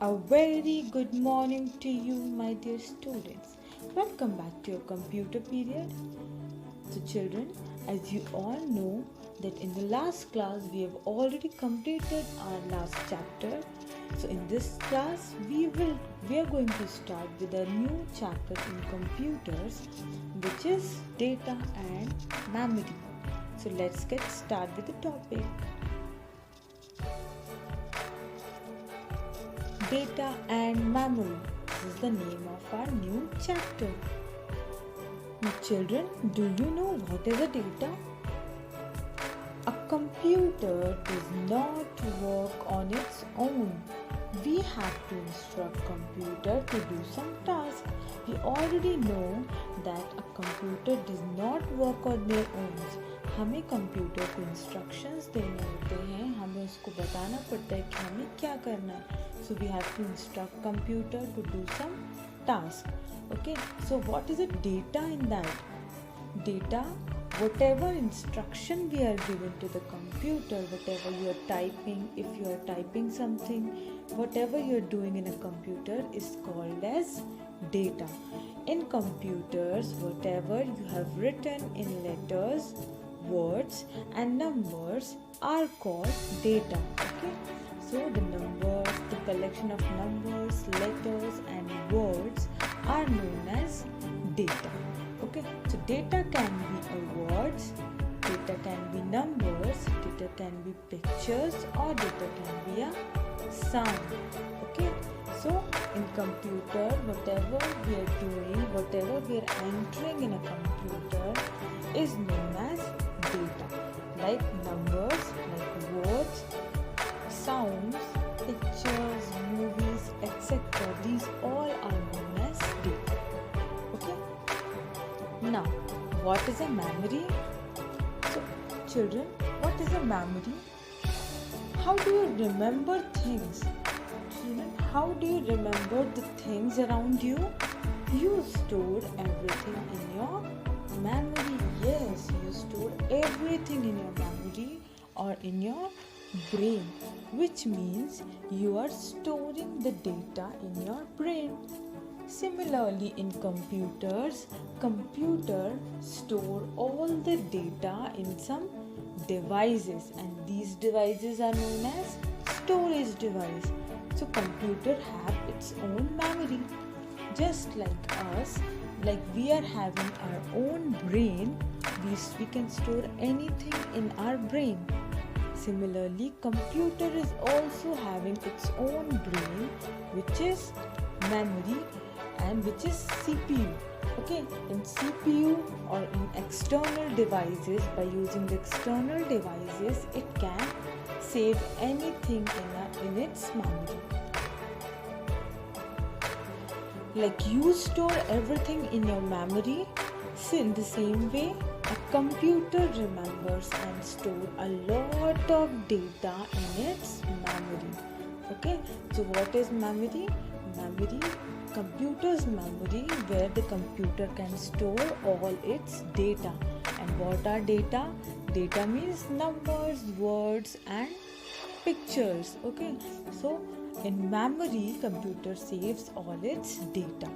A very good morning to you, my dear students. Welcome back to your computer period. So, children, as you all know, that in the last class we have already completed our last chapter. So, in this class, we are going to start with a new chapter in computers, which is data and memory. So, let's get started with the topic. Data and memory. This is the name of our new chapter. Now, children, do you know what is a data? A computer does not work on its own. We have to instruct computer to do some task. We already know that a computer does not work on their own. हमें computer को instructions देने होते हैं, हमें उसको बताना पड़ता है कि हमें क्या करना है. So we have to instruct computer to do some task. Okay, so what is a data in that? Data, whatever instruction we are given to the computer, whatever you are typing, if you are typing something, whatever you are doing in a computer is called as data. In computers, whatever you have written in letters, words and numbers are called data. Okay, so the numbers, the collection of numbers, letters and words are known as data. Okay, so data can be words, data can be numbers, data can be pictures, or data can be a sound. Okay, so in computer, whatever we are doing, whatever we are entering in a computer is known as data, like numbers, like words, sounds, pictures, movies, etc. These all are known as data. Okay. Now, what is a memory? So, children, what is a memory? How do you remember things? Children, how do you remember the things around you? You store everything in your memory. Yes, you store everything in your memory or in your brain, which means you are storing the data in your brain. Similarly, in computers, computer store all the data in some devices, and these devices are known as storage device. So computer have its own memory, just like us. Like we are having our own brain, we can store anything in our brain. Similarly, computer is also having its own brain, which is memory and which is CPU. Okay, in CPU or in external devices, by using the external devices, it can save anything in its memory. Like you store everything in your memory, so in the same way, a computer remembers and stores a lot of data in its memory. Okay, so what is memory? Memory, computer's memory, where the computer can store all its data. And what are data? Data means numbers, words and pictures. Okay, so in memory, computer saves all its data.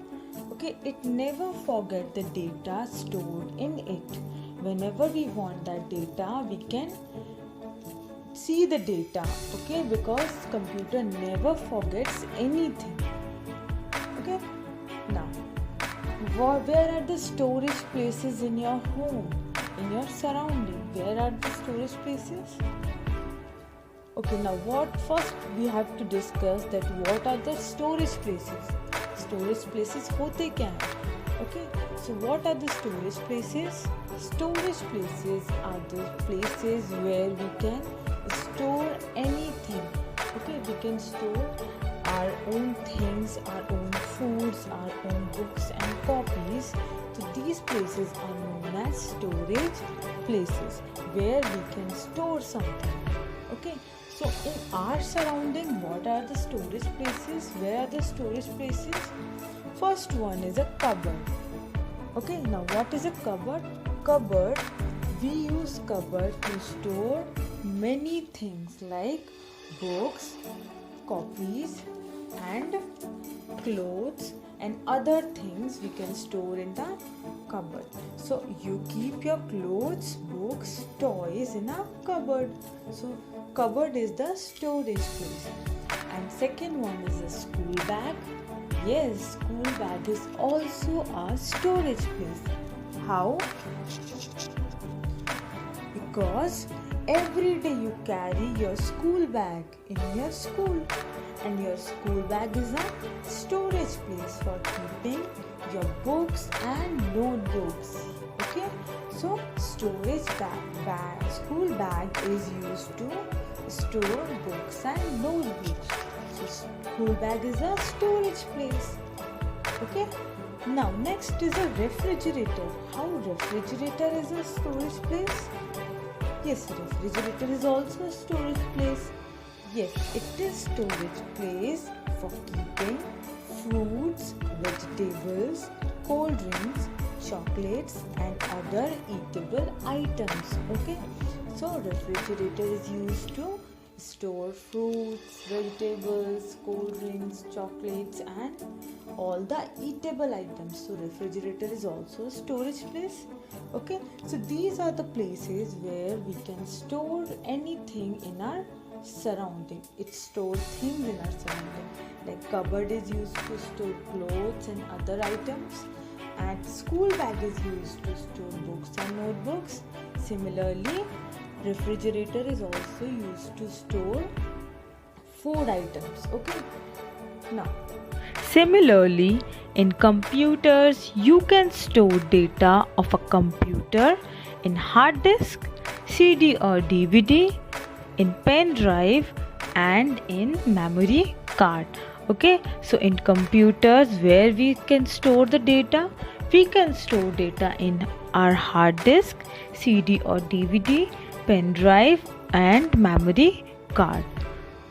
Okay, it never forget the data stored in it. Whenever we want that data, we can see the data. Okay, because computer never forgets anything. Okay, now where are the storage places in your home, in your surrounding? Where are the storage places? Okay, now first we have to discuss that what are the storage places. Storage places होते क्या हैं? Okay, so what are the storage places? Storage places are the places where we can store anything. Okay, we can store our own things, our own foods, our own books and copies. So these places are known as storage places where we can store something. Okay, so in our surrounding, what are the storage places? Where are the storage places? First one is a cupboard. Okay, now what is a cupboard? Cupboard, we use cupboard to store many things like books, copies, and clothes and other things we can store in the cupboard. So you keep your clothes, books, toys in a cupboard. So cupboard is the storage place. And second one is a school bag. Yes, school bag is also a storage place. How? Because every day you carry your school bag in your school, and your school bag is a storage place for keeping your books and notebooks. Okay, so storage bag, school bag is used to store books and notebooks. So school bag is a storage place. Okay, now next is a refrigerator. How refrigerator is a storage place? Yes, refrigerator is also a storage place. Yes, it is storage place for keeping fruits, vegetables, cold drinks, chocolates and other eatable items. Okay, so refrigerator is used to store fruits, vegetables, cold drinks, chocolates and all the eatable items. So refrigerator is also a storage place. Okay, so these are the places where we can store anything in our surrounding. It stores things in our surrounding. Like cupboard is used to store clothes and other items, and school bag is used to store books and notebooks. Similarly, refrigerator is also used to store food items. Okay, now similarly, in computers you can store data of a computer in hard disk, CD or DVD, in pen drive and in memory card. Okay, so in computers where we can store the data, we can store data in our hard disk, CD or DVD, pen drive and memory card.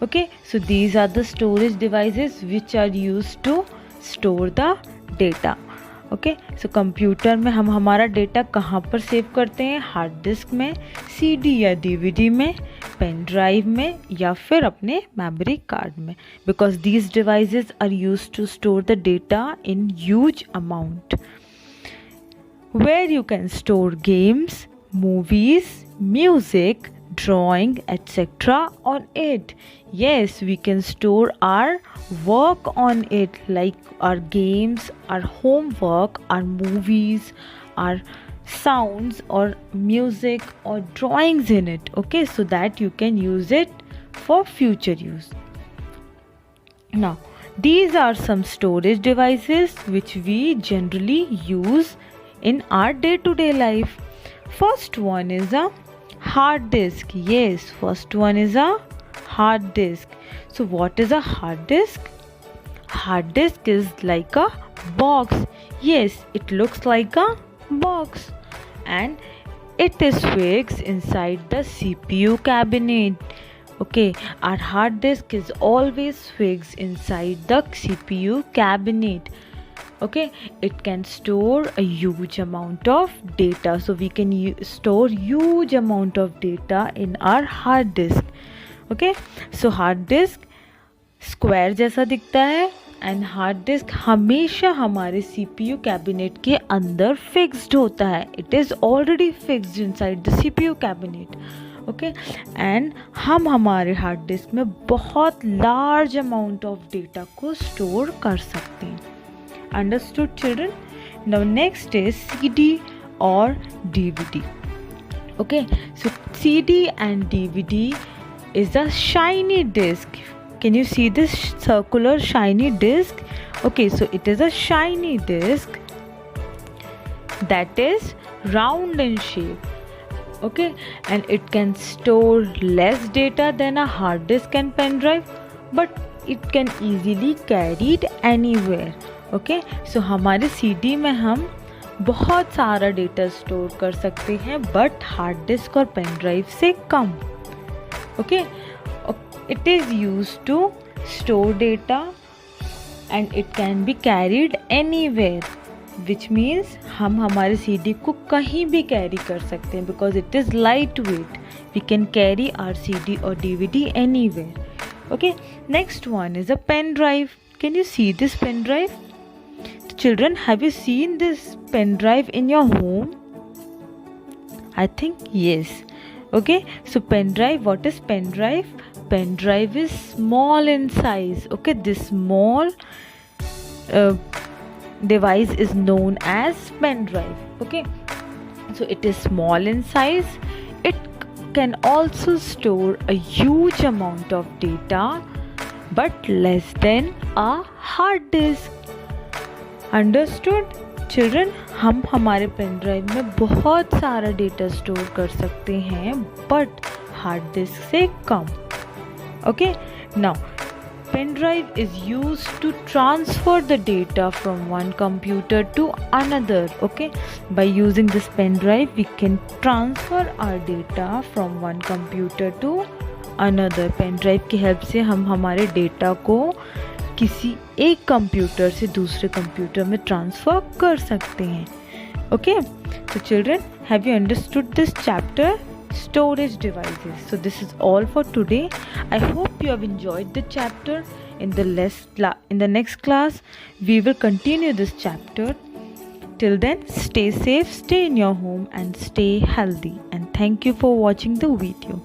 Okay, so these are the storage devices which are used to store the data. Okay, so computer में हम हमारा data कहाँ पर save करते हैं? Hard disk में, CD या DVD में, पेन ड्राइव में या फिर अपने मेमोरी कार्ड में, because these devices are used to store the data in huge amount. Where you can store games, movies, music, drawing, etc. on it. Yes, we can store our work on it, like our games, our homework, our movies, our sounds or music or drawings in it. Okay, so that you can use it for future use. Now, these are some storage devices which we generally use in our day-to-day life. First one is a hard disk. Yes, first one is a hard disk. So what is a hard disk? Hard disk is like a box. Yes, it looks like a box and it is fixed inside the CPU cabinet. Okay, our hard disk is always fixed inside the CPU cabinet. Okay, it can store a huge amount of data, so we can store huge amount of data in our hard disk. Okay, so hard disk square जैसा दिखता है and hard disk हमेशा हमारे CPU cabinet के अंदर fixed होता है. It is already fixed inside the CPU cabinet. Okay, and हम हमारे हार्ड डिस्क में बहुत लार्ज अमाउंट ऑफ डेटा को स्टोर कर सकते हैं. Understood, children? Now next is CD or DVD. Okay, so CD and DVD is a shiny disc. Can you see this circular shiny disc? Okay, so it is a shiny disc that is round in shape. Okay, and it can store less data than a hard disk and pen drive, but it can easily carried anywhere. Okay, so हमारे CD में हम बहुत सारा data store कर सकते हैं but hard disk और pen drive से कम. Okay, it is used to store data and it can be carried anywhere, which means हम हमारे CD को कहीं भी कैरी कर सकते हैं because it is light weight. We can carry our CD और DVD anywhere. Okay, next one is a pen drive. Can you see this pen drive? Children, have you seen this pen drive in your home? I think yes. Okay, so pen drive, what is pen drive? Pen drive is small in size. Okay, this small device is known as pen drive. Okay, so it is small in size. It can also store a huge amount of data but less than a hard disk. Understood? Children, हम हमारे pen drive में बहुत सारा data store कर सकते हैं but hard disk से कम. Okay, now pen drive is used to transfer the data from one computer to another. Okay, by using this pen drive we can transfer our data from one computer to another. pen drive की help से हम हमारे data को किसी एक computer से दूसरे computer में ट्रांसफर कर सकते हैं. Okay, so children, have you understood this chapter? Storage devices. So this is all for today. I hope you have enjoyed the chapter. In the next class we will continue this chapter. Till then, stay safe, stay in your home and stay healthy, and thank you for watching the video.